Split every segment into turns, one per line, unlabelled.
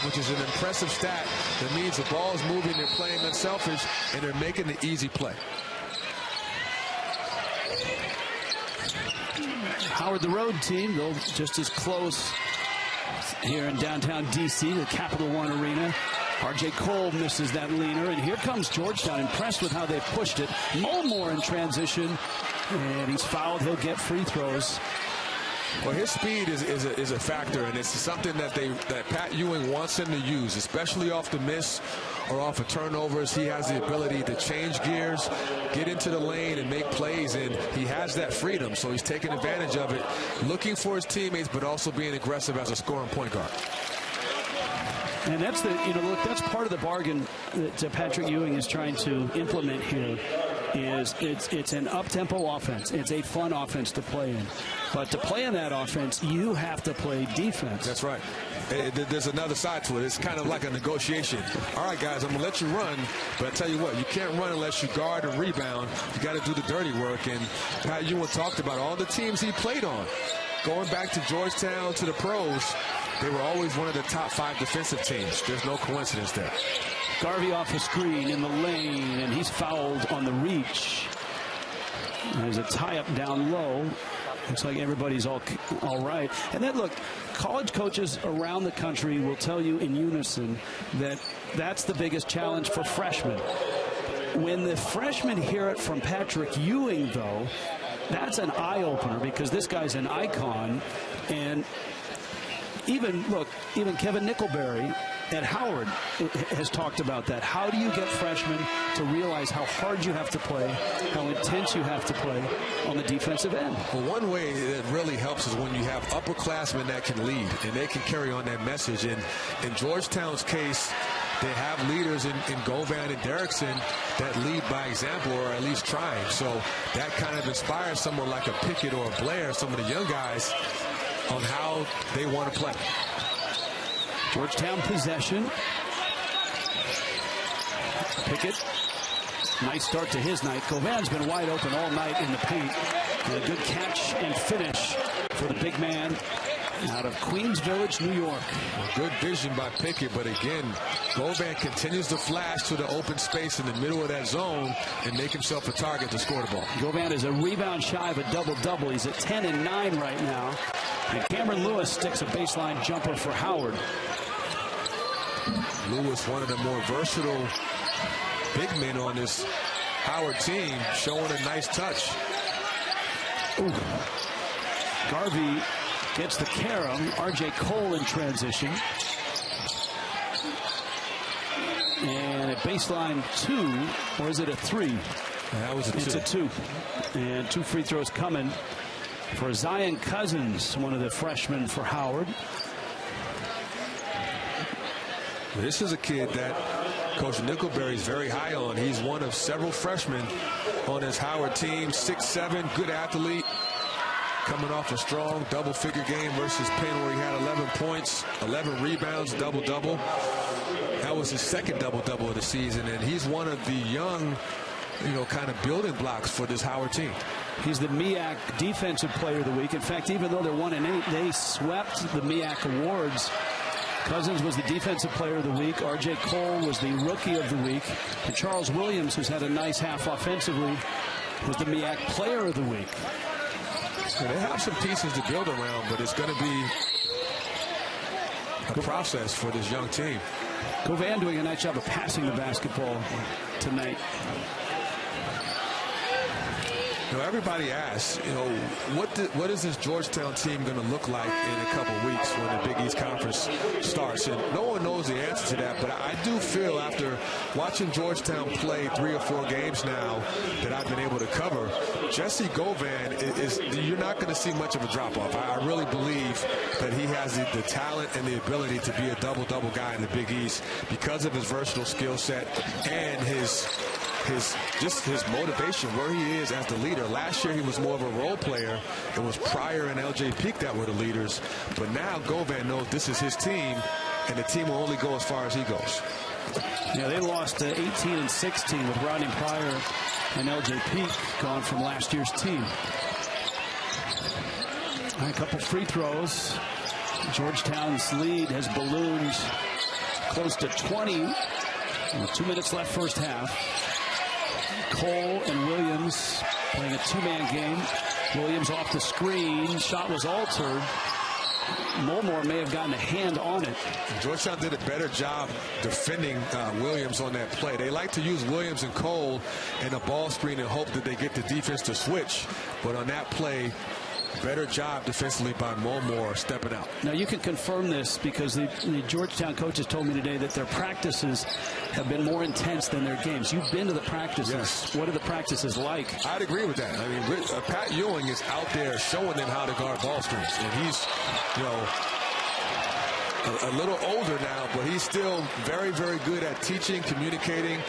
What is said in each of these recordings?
which is an impressive stat. That means the ball is moving, they're playing unselfish, and they're making the easy play.
Howard, the road team, though just as close here in downtown D.C., the Capital One Arena. R.J. Cole misses that leaner, and here comes Georgetown, impressed with how they pushed it. Mulmore in transition, and he's fouled. He'll get free throws.
Well, his speed is a factor, and it's something that Pat Ewing wants him to use, especially off the miss or off of turnovers. He has the ability to change gears, get into the lane, and make plays, and he has that freedom, so he's taking advantage of it, looking for his teammates, but also being aggressive as a scoring point guard.
And that's look, that's part of the bargain that Patrick Ewing is trying to implement here. It's an up-tempo offense. It's a fun offense to play in. But to play in that offense, you have to play defense.
That's right. There's another side to it. It's kind of like a negotiation. All right, guys, I'm going to let you run, but I tell you what, you can't run unless you guard and rebound. You got to do the dirty work. And Pat Ewing talked about all the teams he played on. Going back to Georgetown, to the pros, they were always one of the top 5 defensive teams. There's no coincidence there.
Garvey off a screen in the lane, and he's fouled on the reach. There's a tie-up down low. Looks like everybody's all right. And then, look, college coaches around the country will tell you in unison that that's the biggest challenge for freshmen. When the freshmen hear it from Patrick Ewing, though, that's an eye-opener because this guy's an icon. And even Kevin Nickelberry at Howard has talked about that. How do you get freshmen to realize how hard you have to play, how intense you have to play on the defensive end?
Well, one way that really helps is when you have upperclassmen that can lead, and they can carry on that message. And in Georgetown's case, they have leaders in Govan and Derrickson that lead by example, or at least trying. So that kind of inspires someone like a Pickett or a Blair, some of the young guys, on how they want to play.
Georgetown possession. Pickett, nice start to his night. Govan's been wide open all night in the paint. And a good catch and finish for the big man out of Queens Village, New York.
Good vision by Pickett, but again, Govan continues to flash to the open space in the middle of that zone and make himself a target to score the ball.
Govan is a rebound shy of a double-double. He's at 10 and 9 right now. And Cameron Lewis sticks a baseline jumper for Howard.
Lewis, one of the more versatile big men on this Howard team, showing a nice touch.
Ooh. Garvey gets the carom. R.J. Cole in transition. And a baseline 2, or is it a 3?
That was a 2.
It's a 2. And 2 free throws coming for Zion Cousins, one of the freshmen for Howard.
This is a kid that Coach Nickelberry is very high on. He's one of several freshmen on his Howard team. 6'7", good athlete. Coming off a strong double-figure game versus Penn, where he had 11 points, 11 rebounds, double-double. That was his second double-double of the season, and he's one of the young, kind of building blocks for this Howard team.
He's the MEAC Defensive Player of the Week. In fact, even though they're 1-8, they swept the MEAC awards. Cousins was the Defensive Player of the Week. R.J. Cole was the Rookie of the Week. And Charles Williams, who's had a nice half offensively, was the MEAC Player of the Week.
So they have some pieces to build around, but it's going to be a process for this young team.
Govan doing a nice job of passing the basketball tonight.
Everybody asks, what is this Georgetown team going to look like in a couple weeks when the Big East Conference starts? And no one knows the answer to that, but I do feel after watching Georgetown play 3 or 4 games now that I've been able to cover, Jesse Govan you're not going to see much of a drop-off. I really believe that he has the talent and the ability to be a double-double guy in the Big East because of his versatile skill set and his motivation, where he is as the leader. Last year he was more of a role player. It was Pryor and LJ Peak that were the leaders. But now Govan knows this is his team, and the team will only go as far as he goes.
Yeah, they lost 18 and 16 with Rodney Pryor and LJ Peak gone from last year's team. A couple free throws. Georgetown's lead has ballooned close to 20. 2 minutes left first half. Cole and Williams playing a two-man game. Williams off the screen. Shot was altered. Mulmore may have gotten a hand on it.
Georgetown did a better job defending Williams on that play. They like to use Williams and Cole in a ball screen and hope that they get the defense to switch. But on that play, better job defensively by Mulmore stepping out.
Now, you can confirm this because the Georgetown coaches told me today that their practices have been more intense than their games. You've been to the practices.
Yes.
What are the practices like?
I'd agree with that. I mean, Pat Ewing is out there showing them how to guard ball screens. And he's, you know, a little older now, but he's still very, very good at teaching, communicating.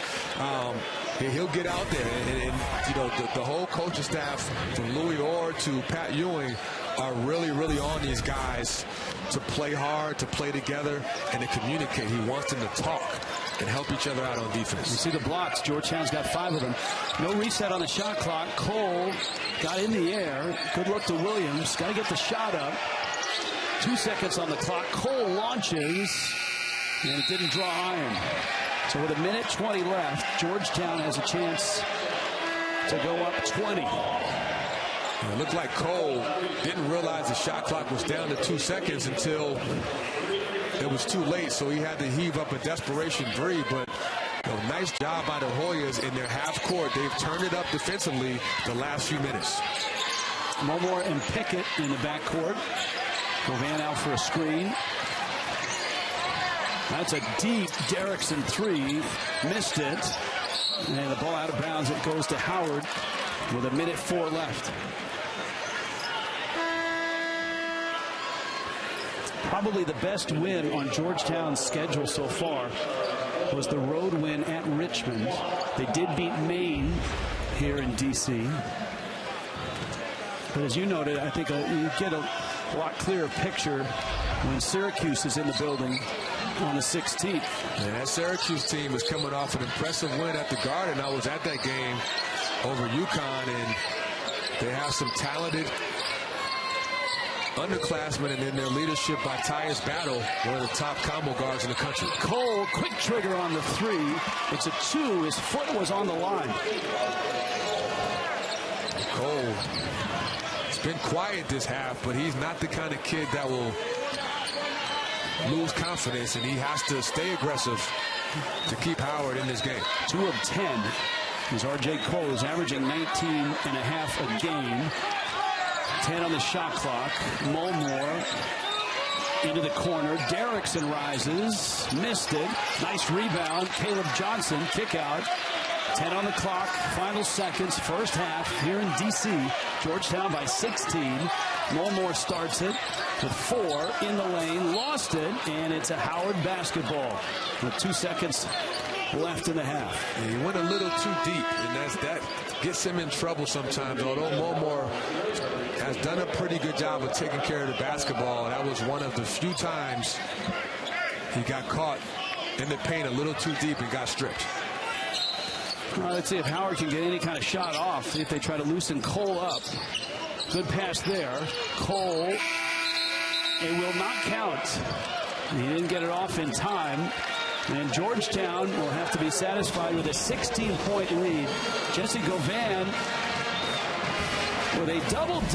He'll get out there, and you know, the whole coaching staff, from Louis Orr to Pat Ewing, are really, really on these guys to play hard, to play together, and to communicate. He wants them to talk and help each other out on defense.
You see the blocks. Georgetown's got 5 of them. No reset on the shot clock. Cole got in the air. Good look to Williams. Got to get the shot up. 2 seconds on the clock. Cole launches, and it didn't draw iron. So with 1:20 left, Georgetown has a chance to go up 20.
It looked like Cole didn't realize the shot clock was down to 2 seconds until it was too late, so he had to heave up a desperation three. But nice job by the Hoyas in their half court. They've turned it up defensively the last few minutes.
Mulmore and Pickett in the backcourt. Govan out for a screen. That's a deep Derrickson three. Missed it. And the ball out of bounds. It goes to Howard with 1:04 left. Probably the best win on Georgetown's schedule so far was the road win at Richmond. They did beat Maine here in D.C. But as you noted, I think you get a lot clearer picture when Syracuse is in the building on the 16th.
And that Syracuse team is coming off an impressive win at the Garden. I was at that game over UConn, and they have some talented underclassmen, and in their leadership by Tyus Battle, one of the top combo guards in the country.
Cole, quick trigger on the three. It's a 2. His foot was on the line.
Cole, it's been quiet this half, but he's not the kind of kid that will lose confidence, and he has to stay aggressive to keep Howard in this game.
2 of 10 is R.J. Cole, is averaging 19 and a half a game. 10 on the shot clock. Mulmore into the corner. Derrickson rises. Missed it. Nice rebound. Caleb Johnson, kick out. 10 on the clock. Final seconds. First half here in D.C. Georgetown by 16. Mulmore starts it with 4 in the lane. Lost it, and it's a Howard basketball with 2 seconds left in the half.
Yeah, he went a little too deep, and that gets him in trouble sometimes. Although Mulmore has done a pretty good job of taking care of the basketball, that was one of the few times he got caught in the paint a little too deep and got stripped.
Let's see if Howard can get any kind of shot off. See if they try to loosen Cole up. Good pass there. Cole, it will not count. He didn't get it off in time. And Georgetown will have to be satisfied with a 16-point lead. Jesse Govan with a double